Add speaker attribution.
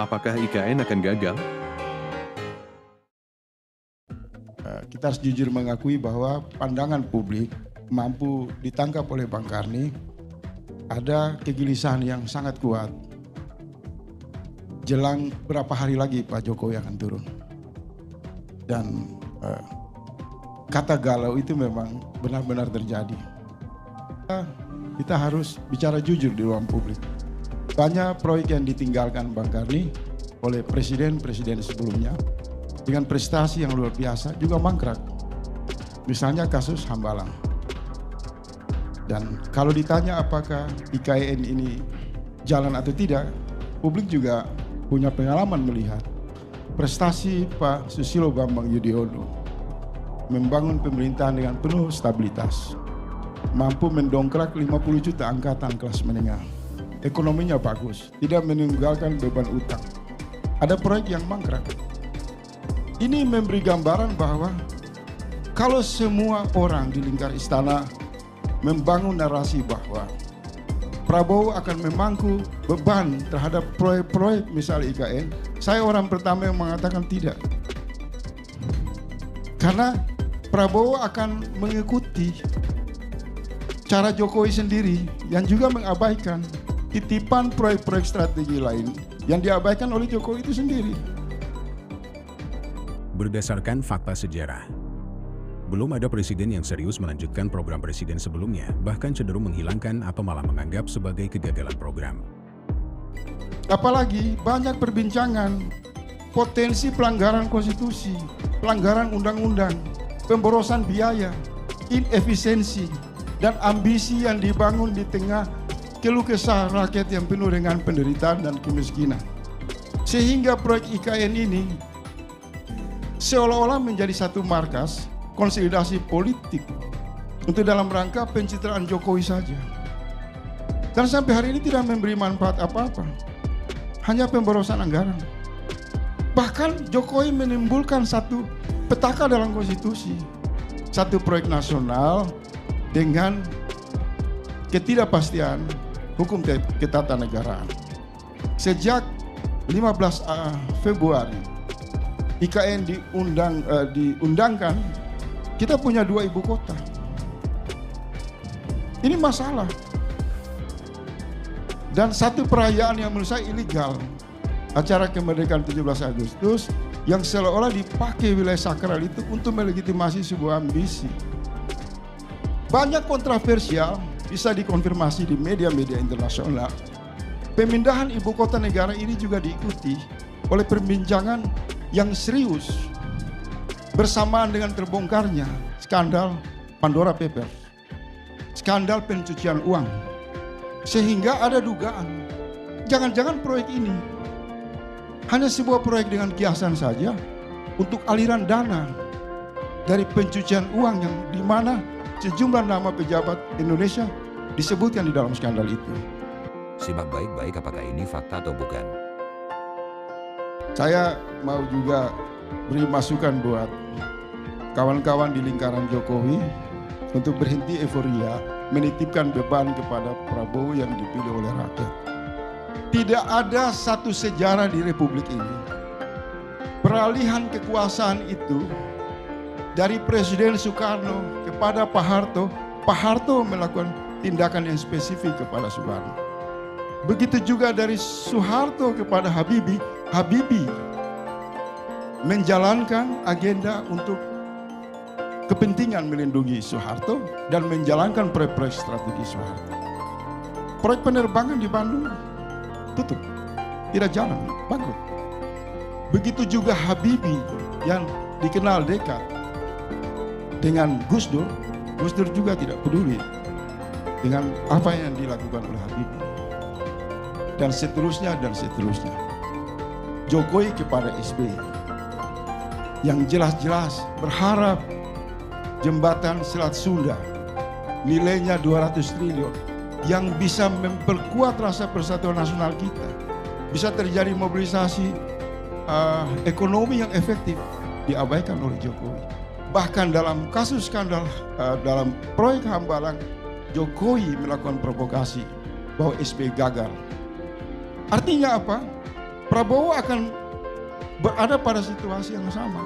Speaker 1: Apakah IKN akan gagal?
Speaker 2: Kita harus jujur mengakui bahwa pandangan publik mampu ditangkap oleh Bang Karni. Ada kegelisahan yang sangat kuat. Jelang berapa hari lagi Pak Jokowi akan turun. Dan kata galau itu memang benar-benar terjadi. Kita harus bicara jujur di ruang publik. Banyak proyek yang ditinggalkan Bang Karni oleh presiden-presiden sebelumnya dengan prestasi yang luar biasa juga mangkrak. Misalnya kasus Hambalang. Dan kalau ditanya apakah IKN ini jalan atau tidak, publik juga punya pengalaman melihat prestasi Pak Susilo Bambang Yudhoyono membangun pemerintahan dengan penuh stabilitas, mampu mendongkrak 50 juta angkatan kelas menengah, ekonominya bagus, tidak meninggalkan beban utang. Ada proyek yang mangkrak. Ini memberi gambaran bahwa kalau semua orang di lingkar istana membangun narasi bahwa Prabowo akan memangku beban terhadap proyek-proyek misalnya IKN, saya orang pertama yang mengatakan tidak. Karena Prabowo akan mengikuti cara Jokowi sendiri yang juga mengabaikan titipan proyek-proyek strategi lain yang diabaikan oleh Jokowi itu sendiri.
Speaker 3: Berdasarkan fakta sejarah, belum ada presiden yang serius melanjutkan program presiden sebelumnya, bahkan cenderung menghilangkan atau malah menganggap sebagai kegagalan program.
Speaker 2: Apalagi banyak perbincangan potensi pelanggaran konstitusi, pelanggaran undang-undang, pemborosan biaya, inefisiensi, dan ambisi yang dibangun di tengah keluh kesah rakyat yang penuh dengan penderitaan dan kemiskinan. Sehingga proyek IKN ini seolah-olah menjadi satu markas konsolidasi politik untuk dalam rangka pencitraan Jokowi saja. Dan sampai hari ini tidak memberi manfaat apa-apa. Hanya pemborosan anggaran. Bahkan Jokowi menimbulkan satu petaka dalam konstitusi. Satu proyek nasional dengan ketidakpastian hukum ketatanegaraan. Sejak 15 Februari IKN diundangkan, kita punya 2 ibu kota. Ini masalah. Dan satu perayaan yang menurut saya ilegal, acara kemerdekaan 17 Agustus yang seolah-olah dipakai wilayah sakral itu untuk melegitimasi sebuah ambisi. Banyak kontroversial bisa dikonfirmasi di media-media internasional. Pemindahan ibu kota negara ini juga diikuti oleh perbincangan yang serius bersamaan dengan terbongkarnya skandal Pandora Papers, skandal pencucian uang, sehingga ada dugaan jangan-jangan proyek ini hanya sebuah proyek dengan kiasan saja untuk aliran dana dari pencucian uang yang dimana sejumlah nama pejabat Indonesia disebutkan di dalam skandal itu.
Speaker 4: Simak baik-baik apakah ini fakta atau bukan.
Speaker 2: Saya mau juga beri masukan buat kawan-kawan di lingkaran Jokowi untuk berhenti euforia menitipkan beban kepada Prabowo yang dipilih oleh rakyat. Tidak ada satu sejarah di Republik ini peralihan kekuasaan itu dari Presiden Soekarno kepada Pak Harto. Pak Harto melakukan tindakan yang spesifik kepada Soekarno. Begitu juga dari Soeharto kepada Habibie, Habibie menjalankan agenda untuk kepentingan melindungi Soeharto dan menjalankan proyek-proyek strategi Soeharto. Proyek penerbangan di Bandung tutup, tidak jalan, bangkrut. Begitu juga Habibie yang dikenal dekat dengan Gus Dur, Gus Dur juga tidak peduli dengan apa yang dilakukan oleh Habibie. Dan seterusnya dan seterusnya. Jokowi kepada SBY yang jelas-jelas berharap jembatan Selat Sunda nilainya 200 triliun yang bisa memperkuat rasa persatuan nasional kita, bisa terjadi mobilisasi ekonomi yang efektif, diabaikan oleh Jokowi. Bahkan dalam kasus skandal dalam proyek Hambalang, Jokowi melakukan provokasi bahwa SBY gagal. Artinya apa? Prabowo akan berada pada situasi yang sama.